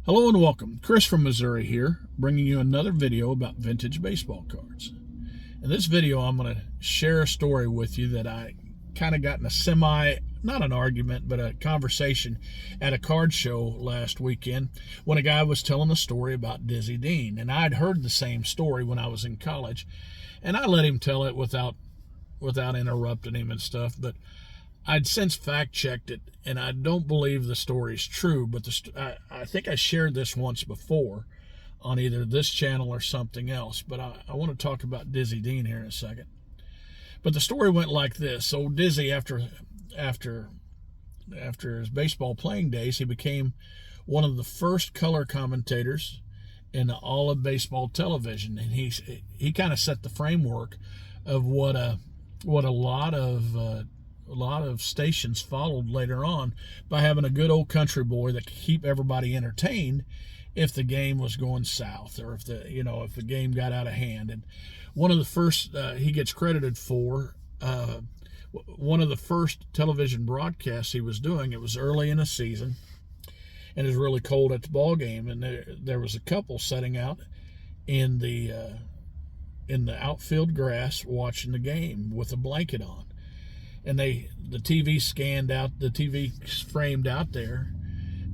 Hello and welcome. Chris from Missouri here, bringing you another video about vintage baseball cards. In this video, I'm going to share a story with you that I kind of got in a not an argument, but a conversation at a card show last weekend when a guy was telling a story about Dizzy Dean. And I'd heard the same story when I was in college, and I let him tell it without interrupting him and stuff, but I'd since fact-checked it, and I don't believe the story's true, but I think I shared this once before on either this channel or something else, but I want to talk about Dizzy Dean here in a second. But the story went like this. So Dizzy, after his baseball playing days, he became one of the first color commentators in all of baseball television, and he kind of set the framework of what a lot of stations followed later on by having a good old country boy that could keep everybody entertained if the game was going south or if the game got out of hand. And one of the first he gets credited for one of the first television broadcasts he was doing. It was early in the season, and it was really cold at the ball game, and there was a couple sitting out in the outfield grass watching the game with a blanket on. And the TV framed out there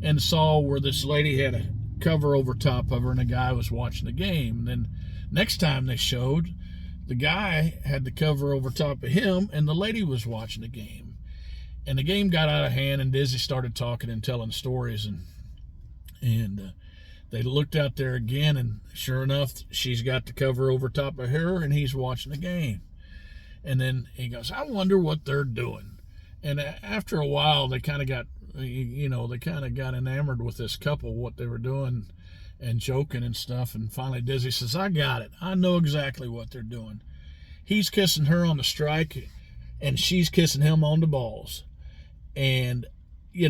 and saw where this lady had a cover over top of her and a guy was watching the game. And then next time they showed, the guy had the cover over top of him and the lady was watching the game. And the game got out of hand, and Dizzy started talking and telling stories, and they looked out there again, and sure enough, she's got the cover over top of her and he's watching the game. And then he goes, I wonder what they're doing. And after a while, they kind of got enamored with this couple, what they were doing and joking and stuff. And finally, Dizzy says, I got it. I know exactly what they're doing. He's kissing her on the strike, and she's kissing him on the balls. And, you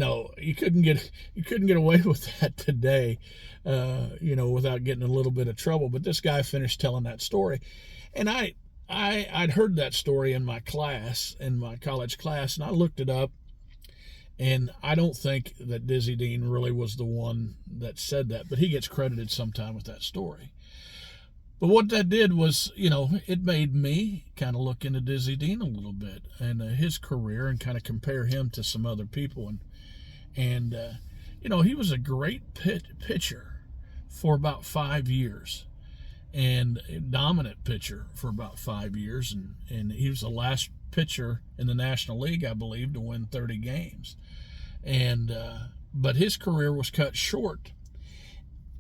couldn't get away with that today, without getting a little bit of trouble. But this guy finished telling that story. And I'd heard that story in my college class, and I looked it up, and I don't think that Dizzy Dean really was the one that said that, but he gets credited sometime with that story. But what that did was, it made me kind of look into Dizzy Dean a little bit and his career and kind of compare him to some other people. And he was a great pitcher for about 5 years. And a dominant pitcher for about 5 years, and he was the last pitcher in the National League, I believe, to win 30 games. And but his career was cut short,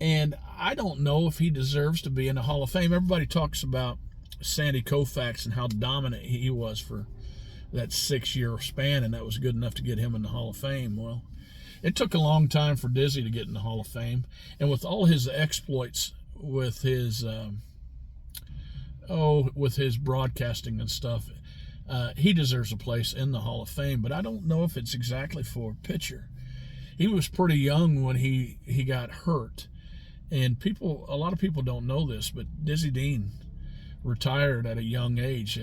and I don't know if he deserves to be in the Hall of Fame. Everybody talks about Sandy Koufax and how dominant he was for that 6-year span, and that was good enough to get him in the Hall of Fame. Well, it took a long time for Dizzy to get in the Hall of Fame, and with all his exploits with his broadcasting and stuff, he deserves a place in the Hall of Fame, but I don't know if it's exactly for a pitcher. He was pretty young when he got hurt, and a lot of people don't know this, but Dizzy Dean retired at a young age.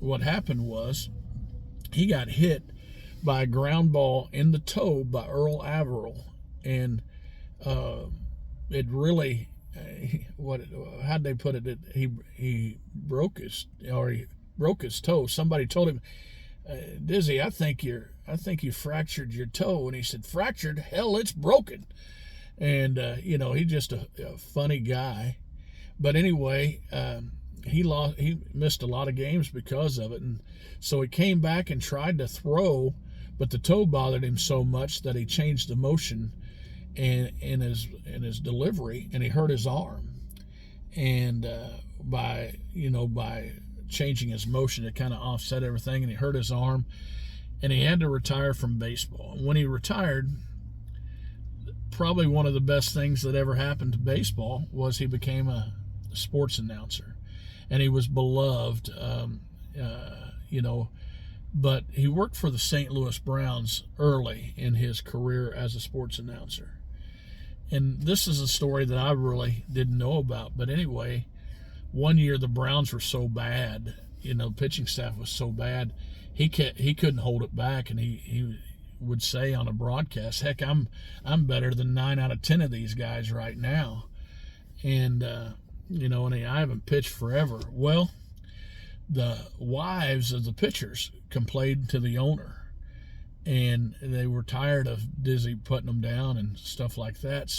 What happened was he got hit by a ground ball in the toe by Earl Averill, and it really, how'd they put it? He broke his toe. Somebody told him, Dizzy, I think you fractured your toe. And he said, fractured? Hell, it's broken. And he's just a funny guy. But anyway, he missed a lot of games because of it, and so he came back and tried to throw, but the toe bothered him so much that he changed the motion in his delivery, and he hurt his arm. And by changing his motion, it kind of offset everything, and he hurt his arm, and he had to retire from baseball. And when he retired, probably one of the best things that ever happened to baseball was he became a sports announcer, and he was beloved, but he worked for the St. Louis Browns early in his career as a sports announcer. And this is a story that I really didn't know about. But anyway, one year the Browns were so bad, the pitching staff was so bad, he couldn't hold it back, and he would say on a broadcast, heck, I'm better than 9 out of 10 of these guys right now. And, and I haven't pitched forever. Well, the wives of the pitchers complained to the owner, and they were tired of Dizzy putting them down and stuff like that.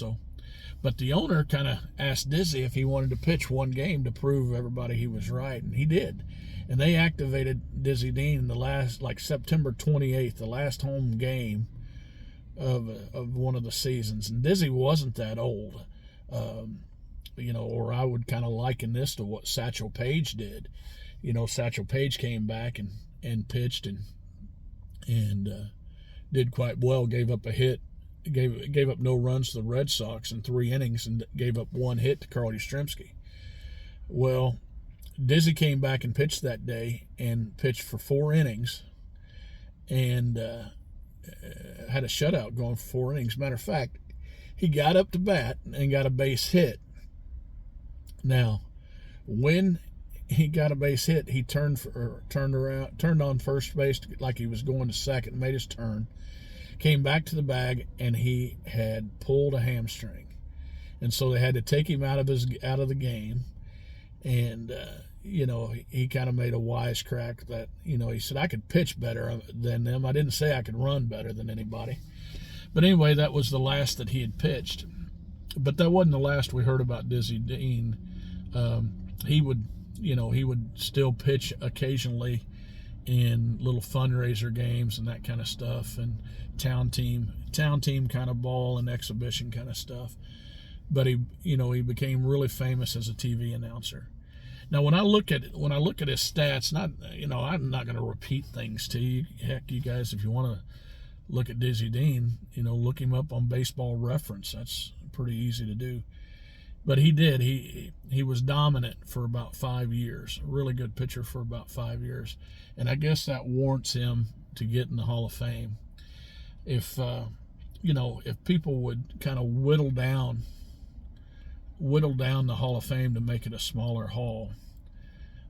But the owner kind of asked Dizzy if he wanted to pitch one game to prove everybody he was right, and he did. And they activated Dizzy Dean in the last, September 28th, the last home game of one of the seasons. And Dizzy wasn't that old, or I would kind of liken this to what Satchel Paige did. Satchel Paige came back and pitched and did quite well. Gave up a hit, gave up no runs to the Red Sox in 3 innings, and gave up 1 hit to Carl Yastrzemski. Well, Dizzy came back and pitched that day and pitched for 4 innings and had a shutout going for 4 innings. Matter of fact, he got up to bat and got a base hit. Now, when he got a base hit, he turned on first base like he was going to second, made his turn, came back to the bag, and he had pulled a hamstring, and so they had to take him out of the game. And he kind of made a wisecrack that he said, I could pitch better than them. I didn't say I could run better than anybody. But anyway, that was the last that he had pitched. But that wasn't the last we heard about Dizzy Dean. He would still pitch occasionally in little fundraiser games and that kind of stuff, and town team kind of ball and exhibition kind of stuff. But he became really famous as a TV announcer. Now, when I look at his stats, I'm not going to repeat things to you. Heck, you guys, if you want to look at Dizzy Dean, look him up on Baseball Reference. That's pretty easy to do. But he did. He was dominant for about 5 years. A really good pitcher for about 5 years. And I guess that warrants him to get in the Hall of Fame. If people would kind of whittle down the Hall of Fame to make it a smaller hall,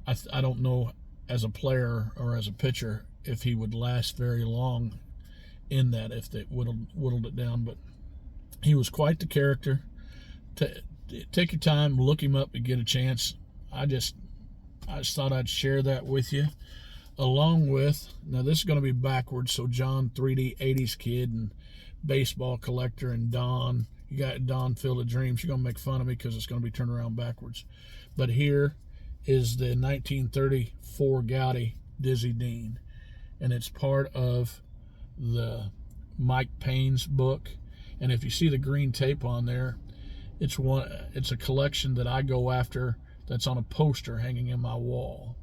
I don't know, as a player or as a pitcher, if he would last very long in that, if they whittled it down. But he was quite the character. Take your time, look him up, and get a chance. I just thought I'd share that with you, along with, now this is going to be backwards, so John, 3D 80s Kid, and Baseball Collector, and Don, you got Don Field of Dreams. You're going to make fun of me because it's going to be turned around backwards. But here is the 1934 Gowdy Dizzy Dean, and it's part of the Mike Payne's book. And if you see the green tape on there, it's a collection that I go after that's on a poster hanging in my wall.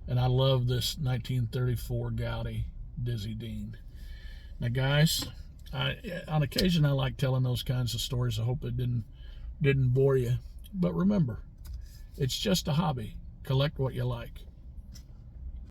And I love this 1934 Gowdy Dizzy Dean. Now, guys, on occasion I like telling those kinds of stories. I hope it didn't bore you. But remember, it's just a hobby. Collect what you like.